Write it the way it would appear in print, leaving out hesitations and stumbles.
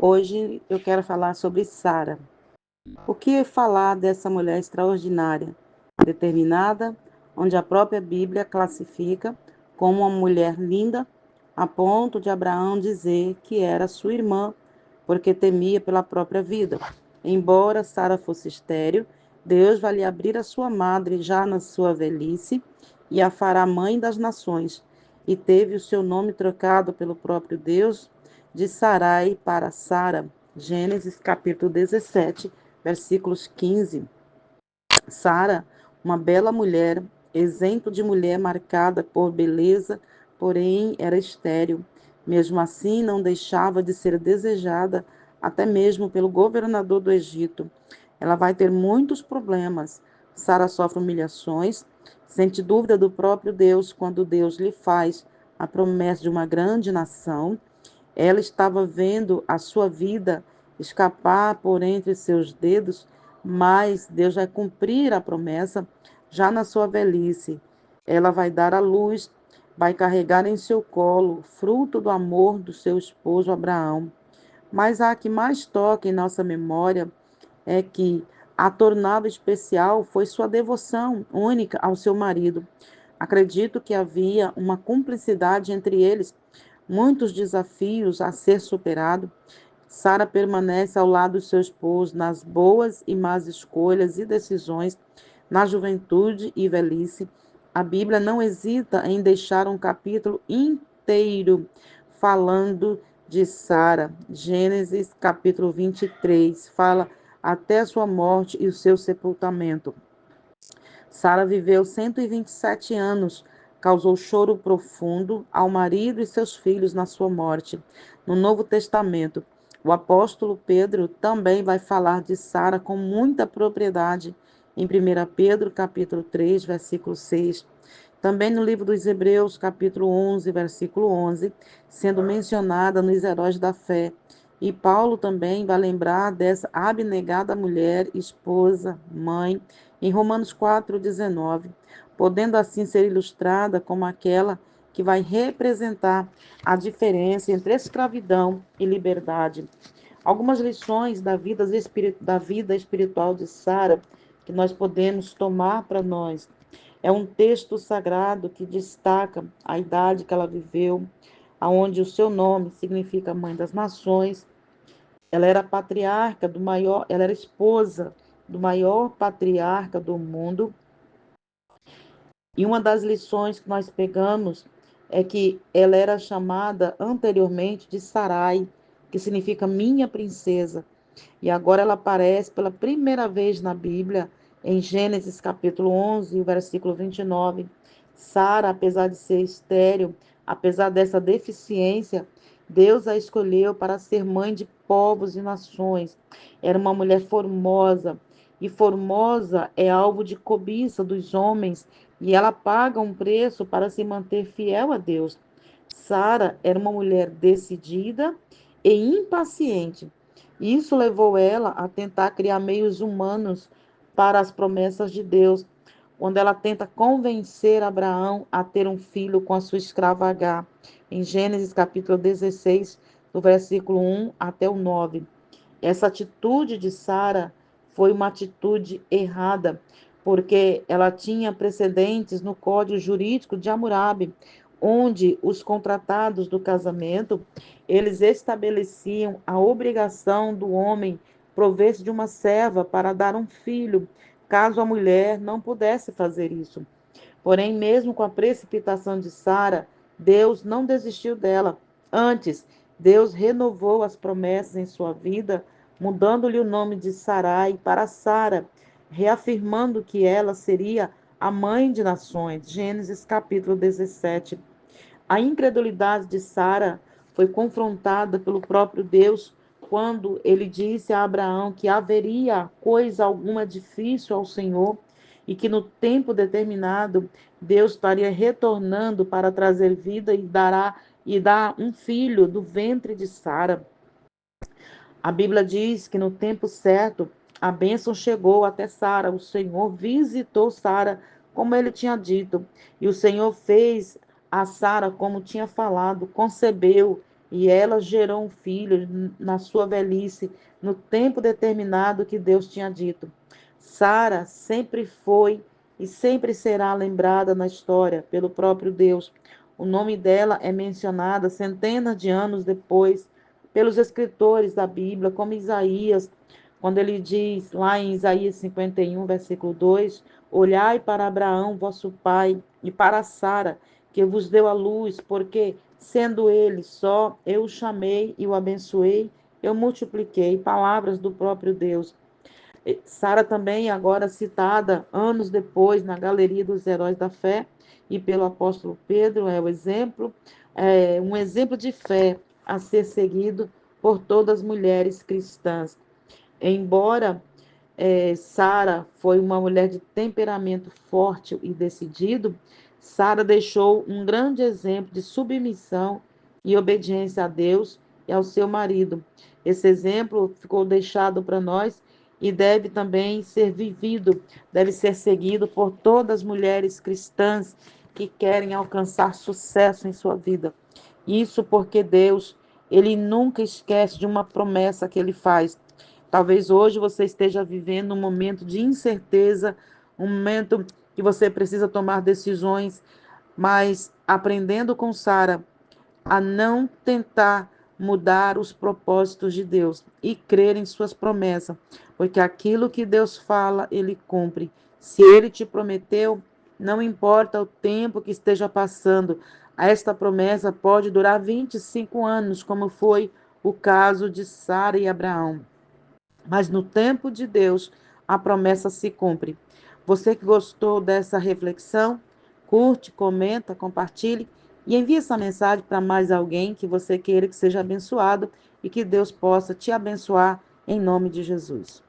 Hoje eu quero falar sobre Sara. O que falar dessa mulher extraordinária, determinada, onde a própria Bíblia classifica como uma mulher linda, a ponto de Abraão dizer que era sua irmã, porque temia pela própria vida. Embora Sara fosse estéril, Deus vai lhe abrir a sua madre já na sua velhice e a fará mãe das nações. E teve o seu nome trocado pelo próprio Deus de Sarai para Sara. Gênesis capítulo 17, versículos 15. Sara, uma bela mulher, exemplo de mulher marcada por beleza, porém era estéril. Mesmo assim, não deixava de ser desejada até mesmo pelo governador do Egito. Ela vai ter muitos problemas. Sara sofre humilhações, sente dúvida do próprio Deus quando Deus lhe faz a promessa de uma grande nação. Ela estava vendo a sua vida escapar por entre seus dedos, mas Deus vai cumprir a promessa já na sua velhice. Ela vai dar à luz, vai carregar em seu colo fruto do amor do seu esposo Abraão. Mas a que mais toca em nossa memória é que a tornava especial foi sua devoção única ao seu marido. Acredito que havia uma cumplicidade entre eles, muitos desafios a ser superado. Sara permanece ao lado do seu esposo nas boas e más escolhas e decisões, na juventude e velhice. A Bíblia não hesita em deixar um capítulo inteiro falando de Sara. Gênesis capítulo 23 fala até a sua morte e o seu sepultamento. Sara viveu 127 anos, causou choro profundo ao marido e seus filhos na sua morte. No Novo Testamento, o apóstolo Pedro também vai falar de Sara com muita propriedade em 1 Pedro, capítulo 3, versículo 6. Também no livro dos Hebreus, capítulo 11, versículo 11, sendo mencionada nos heróis da fé. E Paulo também vai lembrar dessa abnegada mulher, esposa, mãe, em Romanos 4,19, podendo assim ser ilustrada como aquela que vai representar a diferença entre escravidão e liberdade. Algumas lições da vida espiritual de Sara que nós podemos tomar para nós. É um texto sagrado que destaca a idade que ela viveu, aonde o seu nome significa Mãe das Nações. Ela era patriarca do maior, ela era esposa do maior patriarca do mundo. E uma das lições que nós pegamos é que ela era chamada anteriormente de Sarai, que significa minha princesa. E agora ela aparece pela primeira vez na Bíblia, em Gênesis capítulo 11, versículo 29. Sara, apesar de ser estéril, apesar dessa deficiência, Deus a escolheu para ser mãe de povos e nações. Era uma mulher formosa, e formosa é alvo de cobiça dos homens, e ela paga um preço para se manter fiel a Deus. Sara era uma mulher decidida e impaciente. Isso levou ela a tentar criar meios humanos para as promessas de Deus, quando ela tenta convencer Abraão a ter um filho com a sua escrava Agar, em Gênesis capítulo 16, do versículo 1 até o 9. Essa atitude de Sara foi uma atitude errada, porque ela tinha precedentes no Código Jurídico de Hammurabi, onde os contratados do casamento, eles estabeleciam a obrigação do homem prover-se de uma serva para dar um filho, caso a mulher não pudesse fazer isso. Porém, mesmo com a precipitação de Sara, Deus não desistiu dela. Antes, Deus renovou as promessas em sua vida, mudando-lhe o nome de Sarai para Sara, reafirmando que ela seria a mãe de nações. Gênesis capítulo 17. A incredulidade de Sara foi confrontada pelo próprio Deus quando ele disse a Abraão que haveria coisa alguma difícil ao Senhor e que no tempo determinado Deus estaria retornando para trazer vida e dar um filho do ventre de Sara. A Bíblia diz que no tempo certo a bênção chegou até Sara. O Senhor visitou Sara como ele tinha dito. E o Senhor fez a Sara como tinha falado, concebeu e ela gerou um filho na sua velhice, no tempo determinado que Deus tinha dito. Sara sempre foi e sempre será lembrada na história pelo próprio Deus. O nome dela é mencionado centenas de anos depois pelos escritores da Bíblia, como Isaías, quando ele diz lá em Isaías 51, versículo 2: Olhai para Abraão, vosso pai, e para Sara, que vos deu a luz, porque, sendo ele só, eu o chamei e o abençoei, eu multipliquei. Palavras do próprio Deus. Sara também, agora citada anos depois na Galeria dos Heróis da Fé e pelo apóstolo Pedro, um exemplo de fé a ser seguido por todas as mulheres cristãs. Embora Sara foi uma mulher de temperamento forte e decidido, Sara deixou um grande exemplo de submissão e obediência a Deus e ao seu marido. Esse exemplo ficou deixado para nós e deve também ser vivido, deve ser seguido por todas as mulheres cristãs que querem alcançar sucesso em sua vida. Isso porque Deus, ele nunca esquece de uma promessa que ele faz. Talvez hoje você esteja vivendo um momento de incerteza, um momento que você precisa tomar decisões, mas aprendendo com Sara a não tentar mudar os propósitos de Deus e crer em suas promessas, porque aquilo que Deus fala, ele cumpre. Se ele te prometeu, não importa o tempo que esteja passando, esta promessa pode durar 25 anos, como foi o caso de Sara e Abraão. Mas no tempo de Deus, a promessa se cumpre. Você que gostou dessa reflexão, curte, comenta, compartilhe e envie essa mensagem para mais alguém que você queira que seja abençoado e que Deus possa te abençoar em nome de Jesus.